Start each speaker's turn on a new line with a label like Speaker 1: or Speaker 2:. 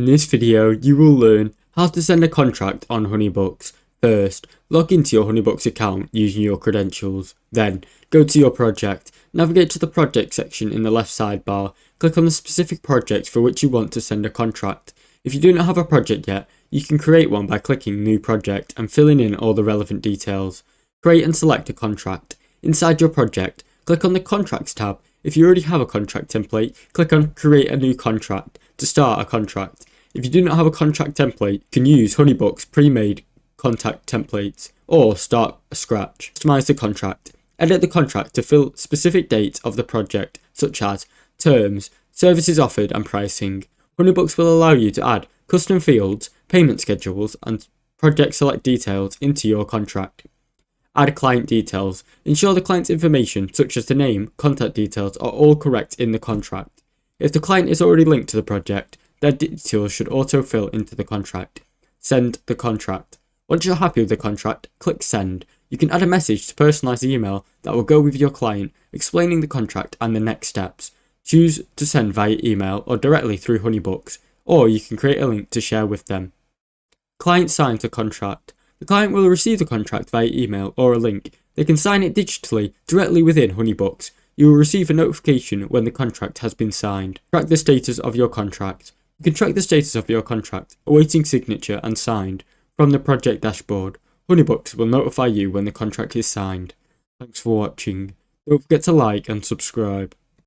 Speaker 1: In this video, you will learn how to send a contract on HoneyBooks. First, log into your HoneyBooks account using your credentials. Then, go to your project. Navigate to the project section in the left sidebar. Click on the specific project for which you want to send a contract. If you do not have a project yet, you can create one by clicking New Project and filling in all the relevant details. Create and select a contract. Inside your project, click on the Contracts tab. If you already have a contract template, click on Create a New Contract to start a contract. If you do not have a contract template, you can use HoneyBook's pre-made contract templates or start a scratch. Customize the contract. Edit the contract to fill specific dates of the project, such as terms, services offered and pricing. HoneyBooks will allow you to add custom fields, payment schedules and project select details into your contract. Add client details. Ensure the client's information, such as the name, contact details, are all correct in the contract. If the client is already linked to the project, their details should autofill into the contract. Send the contract. Once you're happy with the contract, click Send. You can add a message to personalize the email that will go with your client, explaining the contract and the next steps. Choose to send via email or directly through HoneyBooks, or you can create a link to share with them. Client signs the contract. The client will receive the contract via email or a link. They can sign it digitally directly within HoneyBooks. You will receive a notification when the contract has been signed. Track the status of your contract. You can track the status of your contract, awaiting signature and signed, from the project dashboard. HoneyBooks will notify you when the contract is signed. Thanks for watching. Don't forget to like and subscribe.